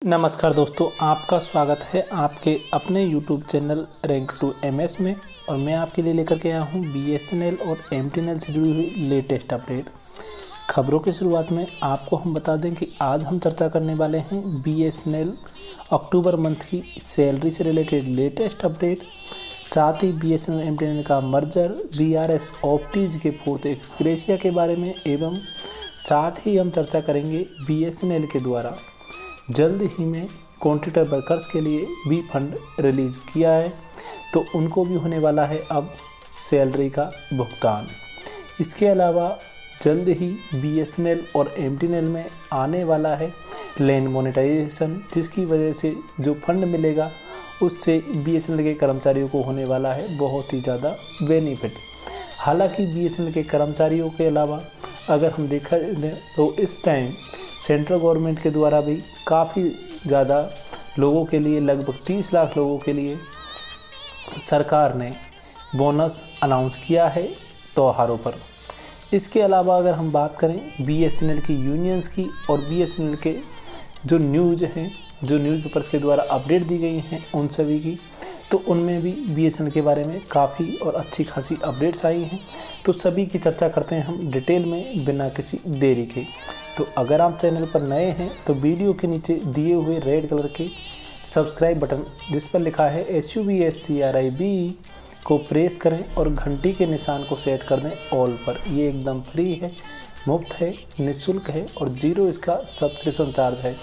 नमस्कार दोस्तों, आपका स्वागत है आपके अपने YouTube channel rank to MS में। और मैं आपके लिए लेकर के आया हूँ BSNL और MTNL से जुड़ी हुई लेटेस्ट अपडेट। खबरों की शुरुआत में आपको हम बता दें कि आज हम चर्चा करने वाले हैं BSNL अक्टूबर मंथ की सैलरी से रिलेटेड लेटेस्ट अपडेट, साथ ही BSNL MTNL का मर्जर, BRS ऑप्टीज के फोर्थ एक्स ग्रेशिया के बारे में, एवं साथ ही हम चर्चा करेंगे BSNL के द्वारा जल्द ही में कॉन्ट्रैक्टर वर्कर्स के लिए भी फंड रिलीज़ किया है, तो उनको भी होने वाला है अब सैलरी का भुगतान। इसके अलावा जल्द ही BSNL और MTNL में आने वाला है लैंड मोनेटाइजेशन, जिसकी वजह से जो फंड मिलेगा उससे BSNL के कर्मचारियों को होने वाला है बहुत ही ज़्यादा बेनिफिट। हालांकि BSNL के कर्मचारियों के अलावा अगर हम देखा तो इस टाइम सेंट्रल गवर्नमेंट के द्वारा भी काफ़ी ज़्यादा लोगों के लिए, लगभग 30 लाख लोगों के लिए सरकार ने बोनस अनाउंस किया है त्योहारों पर। इसके अलावा अगर हम बात करें BSNL की यूनियंस की और BSNL के जो न्यूज़ हैं, जो न्यूज़पेपर्स के द्वारा अपडेट दी गई हैं उन सभी की, तो उनमें भी BSNL के बारे में काफ़ी और अच्छी खासी अपडेट्स आई हैं। तो सभी की चर्चा करते हैं हम डिटेल में बिना किसी देरी के। तो अगर आप चैनल पर नए हैं तो वीडियो के नीचे दिए हुए रेड कलर के सब्सक्राइब बटन जिस पर लिखा है SUBSCRIB को प्रेस करें और घंटी के निशान को सेट कर दें ऑल पर। ये एकदम फ्री है, मुफ्त है, निःशुल्क है और जीरो इसका सब्सक्रिप्शन चार्ज है,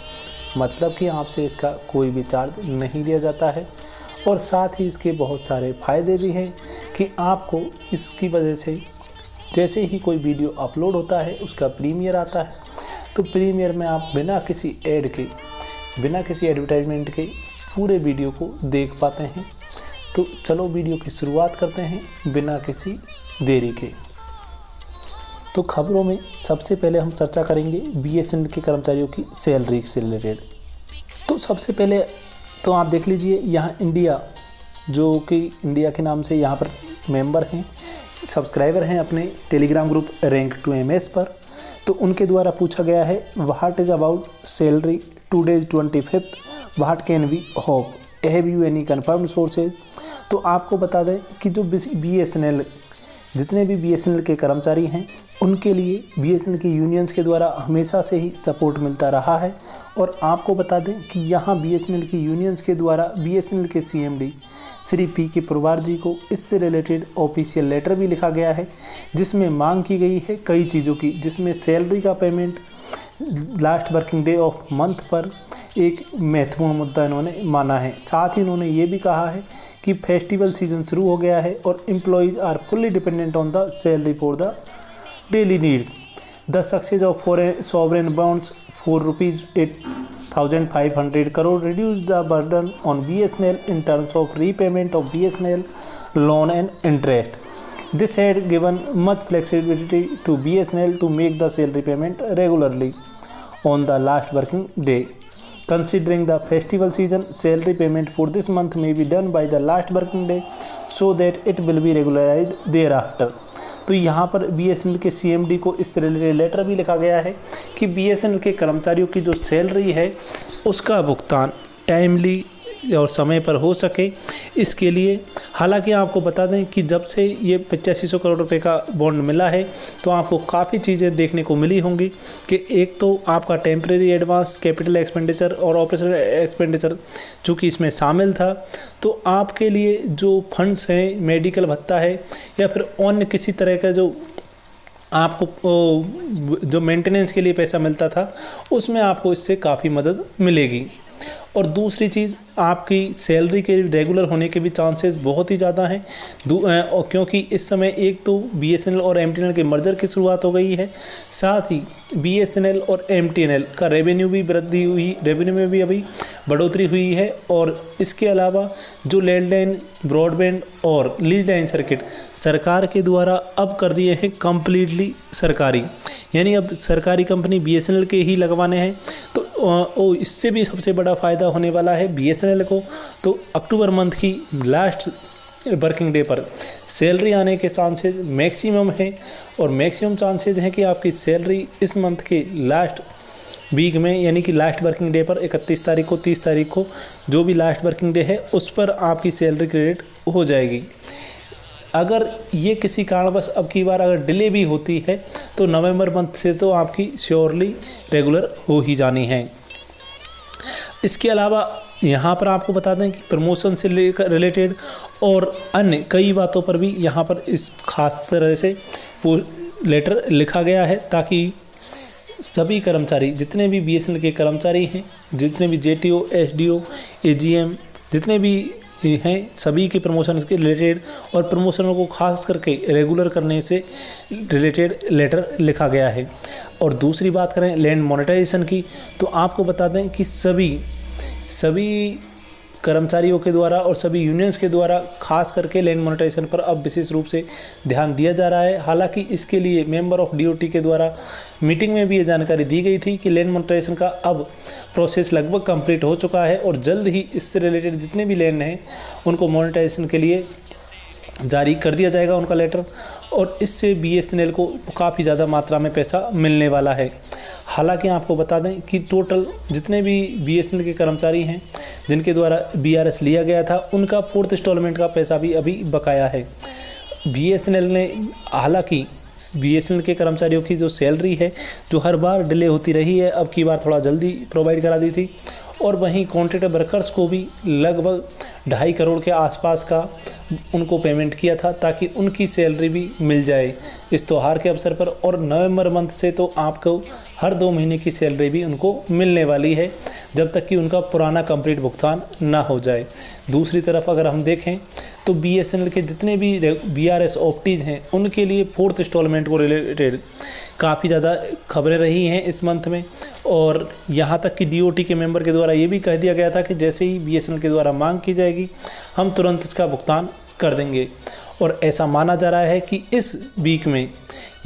मतलब कि आपसे इसका कोई भी चार्ज नहीं लिया जाता है। और साथ ही इसके बहुत सारे फ़ायदे भी हैं कि आपको इसकी वजह से जैसे ही कोई वीडियो अपलोड होता है उसका प्रीमियर आता है, तो प्रीमियर में आप बिना किसी ऐड के, बिना किसी एडवर्टाइजमेंट के पूरे वीडियो को देख पाते हैं। तो चलो वीडियो की शुरुआत करते हैं बिना किसी देरी के। तो खबरों में सबसे पहले हम चर्चा करेंगे BSNL के कर्मचारियों की सैलरी से रिलेटेड। तो सबसे पहले तो आप देख लीजिए, यहाँ इंडिया, जो कि इंडिया के नाम से यहाँ पर मेंबर हैं, सब्सक्राइबर हैं अपने Telegram group rank to MS पर, तो उनके द्वारा पूछा गया है what is about salary today's 25th, what can we hope, have you any confirmed sources. तो आपको बता दें कि जो BSNL, जितने भी BSNL के कर्मचारी हैं उनके लिए BSNL की यूनियंस के द्वारा हमेशा से ही सपोर्ट मिलता रहा है। और आपको बता दें कि यहाँ BSNL की यूनियंस के द्वारा BSNL के CMD श्री PK पुरवार जी को इससे रिलेटेड ऑफिशियल लेटर भी लिखा गया है, जिसमें मांग की गई है कई चीज़ों की, जिसमें सैलरी का payment last working day of month पर एक महत्वपूर्ण मुद्दा इन्होंने माना है। साथ ही इन्होंने ये भी कहा है कि फेस्टिवल सीजन शुरू हो गया है और employees are fully dependent on the salary for the daily needs. The success of sovereign bonds for ₹8,500 crore reduce the burden on BSNL in terms of repayment of BSNL loan and interest. This had given much flexibility to BSNL to make the salary payment regularly on the last working day. Considering the festival season, salary payment for this month may be done by the last working day so that it will be regularized thereafter. तो यहाँ पर BSNL के CMD को इस related letter भी लिखा गया है कि BSNL के कर्मचारियों की जो सैलरी है उसका भुगतान टाइमली और समय पर हो सके, इसके लिए। हालांकि आपको बता दें कि जब से ये 8500 करोड़ रुपए का बॉन्ड मिला है तो आपको काफ़ी चीज़ें देखने को मिली होंगी कि एक तो आपका टेम्परेरी एडवांस, कैपिटल एक्सपेंडिचर और ऑपरेशनल एक्सपेंडिचर चूँकि इसमें शामिल था, तो आपके लिए जो फंड्स हैं, मेडिकल भत्ता है या फिर अन्य किसी तरह का जो आपको जो मेंटेनेंस के लिए पैसा मिलता था, उसमें आपको इससे काफ़ी मदद मिलेगी। और दूसरी चीज़, आपकी सैलरी के रेगुलर होने के भी चांसेस बहुत ही ज़्यादा हैं, क्योंकि इस समय एक तो BSNL और MTNL के मर्जर की शुरुआत हो गई है, साथ ही BSNL और MTNL का रेवेन्यू भी वृद्धि हुई, रेवेन्यू में भी अभी बढ़ोतरी हुई है। और इसके अलावा जो लैंडलाइन, ब्रॉडबैंड और लीज लाइन सर्किट सरकार के द्वारा अब कर दिए हैं कम्प्लीटली सरकारी, यानी अब सरकारी कंपनी BSNL के ही लगवाने हैं। तो इससे भी सबसे बड़ा फ़ायदा होने वाला है BSNL को। तो अक्टूबर मंथ की लास्ट वर्किंग डे पर सैलरी आने के चांसेस मैक्सिमम है, और मैक्सिमम चांसेस हैं कि आपकी सैलरी इस मंथ के लास्ट वीक में यानी कि लास्ट वर्किंग डे पर 31 तारीख को 30 तारीख को जो भी लास्ट वर्किंग डे है उस पर आपकी सैलरी क्रेडिट हो जाएगी। अगर ये किसी कारणवश अब की बार अगर डिले भी होती है तो नवंबर मंथ से तो आपकी श्योरली रेगुलर हो ही जानी है। इसके अलावा यहाँ पर आपको बता दें कि प्रमोशन से लेकर रिलेटेड और अन्य कई बातों पर भी यहाँ पर इस खास तरह से लेटर लिखा गया है ताकि सभी कर्मचारी जितने भी बीएसएनएल के कर्मचारी हैं, जितने भी जेटीओ, एसडीओ, एजीएम जितने भी हैं, सभी के प्रमोशन के रिलेटेड और प्रमोशनों को खास करके रेगुलर करने से रिलेटेड लेटर लिखा गया है। और दूसरी बात करें लैंड मोनेटाइजेशन की, तो आपको बता दें कि सभी कर्मचारियों के द्वारा और सभी यूनियंस के द्वारा खास करके लैंड मोनेटाइजेशन पर अब विशेष रूप से ध्यान दिया जा रहा है। हालांकि इसके लिए मेंबर ऑफ डीओटी के द्वारा मीटिंग में भी ये जानकारी दी गई थी कि लैंड मोनेटाइजेशन का अब प्रोसेस लगभग कंप्लीट हो चुका है और जल्द ही इससे रिलेटेड जितने भी लैंड हैं उनको मोनेटाइजेशन के लिए जारी कर दिया जाएगा उनका लेटर, और इससे बीएसएनएल को काफ़ी ज़्यादा मात्रा में पैसा मिलने वाला है। हालांकि आपको बता दें कि टोटल जितने भी बीएसएनएल के कर्मचारी हैं जिनके द्वारा बीआरएस लिया गया था उनका 4th इंस्टॉलमेंट का पैसा भी अभी बकाया है। बीएसएनएल ने हालांकि बीएसएनएल के कर्मचारियों की जो सैलरी है जो हर बार डिले होती रही है, अब की बार थोड़ा जल्दी प्रोवाइड करा दी थी, और वहीं कॉन्ट्रैक्ट वर्कर्स को भी लगभग 2.5 करोड़ के आसपास का उनको पेमेंट किया था ताकि उनकी सैलरी भी मिल जाए इस त्यौहार के अवसर पर। और नवंबर मंथ से तो आपको हर 2 महीने की सैलरी भी उनको मिलने वाली है जब तक कि उनका पुराना कंप्लीट भुगतान ना हो जाए। दूसरी तरफ अगर हम देखें तो बीएसएनएल के जितने भी बीआरएस ऑप्टीज़ हैं उनके लिए 4th इंस्टॉलमेंट को रिलेटेड काफ़ी ज़्यादा खबरें रही हैं इस मंथ में, और यहाँ तक कि डीओटी के मेंबर के द्वारा ये भी कह दिया गया था कि जैसे ही बीएसएनएल के द्वारा मांग की जाएगी हम तुरंत इसका भुगतान कर देंगे। और ऐसा माना जा रहा है कि इस वीक में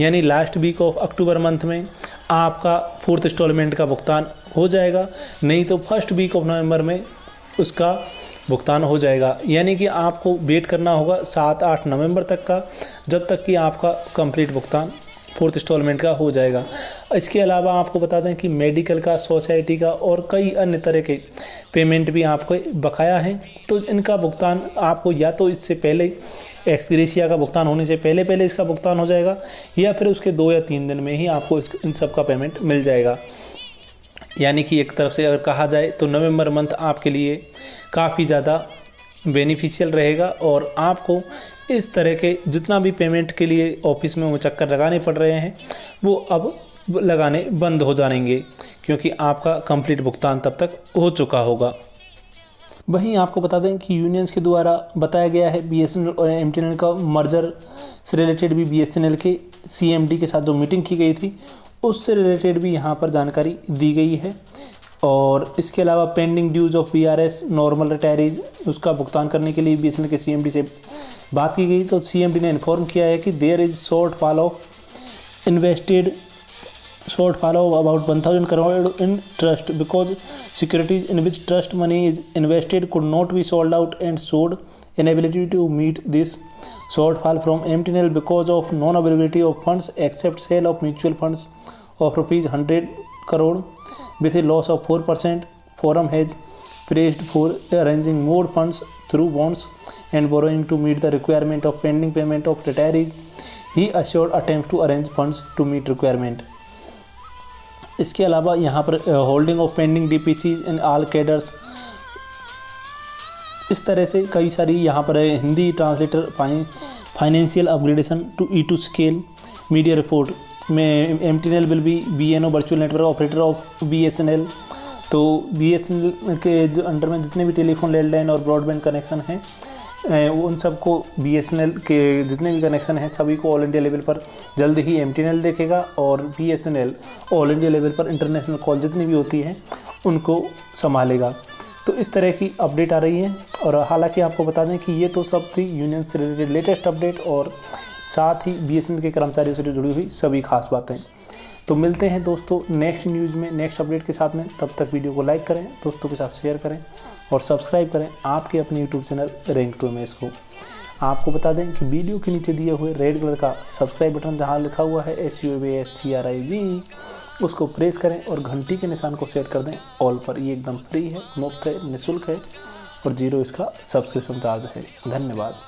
यानी last week of October month में आपका 4th इंस्टॉलमेंट का भुगतान हो जाएगा, नहीं तो 1st वीक ऑफ नवंबर में उसका भुगतान हो जाएगा। यानी कि आपको वेट करना होगा 7-8 नवंबर तक का, जब तक कि आपका कंप्लीट भुगतान 4th इंस्टॉलमेंट का हो जाएगा। इसके अलावा आपको बता दें कि मेडिकल का, सोसाइटी का और कई अन्य तरह के पेमेंट भी आपको बकाया हैं, तो इनका भुगतान आपको या तो इससे पहले एक्सग्रेशिया का भुगतान होने से पहले इसका भुगतान हो जाएगा, या फिर उसके 2 या 3 दिन में ही आपको इन सब का पेमेंट मिल जाएगा। यानी कि एक तरफ से अगर कहा जाए तो नवंबर मंथ आपके लिए काफ़ी ज़्यादा बेनिफिशियल रहेगा और आपको इस तरह के जितना भी पेमेंट के लिए ऑफिस में वो चक्कर लगाने पड़ रहे हैं वो अब लगाने बंद हो जाएंगे, क्योंकि आपका कंप्लीट भुगतान तब तक हो चुका होगा। वहीं आपको बता दें कि यूनियंस के द्वारा बताया गया है बीएसएनएल और एमटीएनएल का मर्जर से रिलेटेड भी बीएसएनएल के सीएमडी के साथ जो मीटिंग की गई थी उससे रिलेटेड भी यहाँ पर जानकारी दी गई है। और इसके अलावा pending dues of BRS normal retirees उसका भुगतान करने के लिए बीएसएनएल के सीएमडी से बात की गई, तो सीएमडी ने इन्फॉर्म किया है कि there is shortfall of invested shortfall of about 1,000 crore in trust because securities in which trust money is invested could not be sold out and showed inability to meet this shortfall from MTNL because of non-availability of funds except sale of mutual funds of rupees 100 crore with a loss of 4%. Forum has praised for arranging more funds through bonds and borrowing to meet the requirement of pending payment of retirees. He assured attempts to arrange funds to meet requirement. इसके अलावा यहाँ पर holding off pending DPC in all cadres, इस तरह से कई सारी यहाँ पर Hindi translator financial upgradation to E2 scale media report में MTNL will be VNO virtual network operator of BSNL. तो बीएसएनएल के जो अंडर में जितने भी टेलीफोन, लैंडलाइन और ब्रॉडबैंड कनेक्शन हैं उन सबको बीएसएनएल के जितने भी कनेक्शन हैं सभी को ऑल इंडिया लेवल पर जल्द ही एमटीएनएल देखेगा और बीएसएनएल ऑल इंडिया लेवल पर इंटरनेशनल कॉल जितनी भी होती हैं उनको संभालेगा। तो इस तरह की अपडेट आ रही है। और हालांकि आपको बता दें कि ये तो सब थी यूनियन से रिलेटेड लेटेस्ट अपडेट और साथ ही बीएसएनएल के कर्मचारियों से जुड़ी हुई सभी खास बातें। तो मिलते हैं दोस्तों नेक्स्ट न्यूज़ में नेक्स्ट अपडेट के साथ में। तब तक वीडियो को लाइक करें, दोस्तों के साथ शेयर करें और सब्सक्राइब करें आपके अपने YouTube channel rank to MS को। आपको बता दें कि वीडियो के नीचे दिए हुए रेड कलर का सब्सक्राइब बटन जहां लिखा हुआ है SUBSCRIB उसको प्रेस करें और घंटी के निशान को सेट कर दें ऑल पर। ये एकदम फ्री है, मुफ्त है, निःशुल्क है और 0 इसका सब्सक्रिप्शन चार्ज है। धन्यवाद।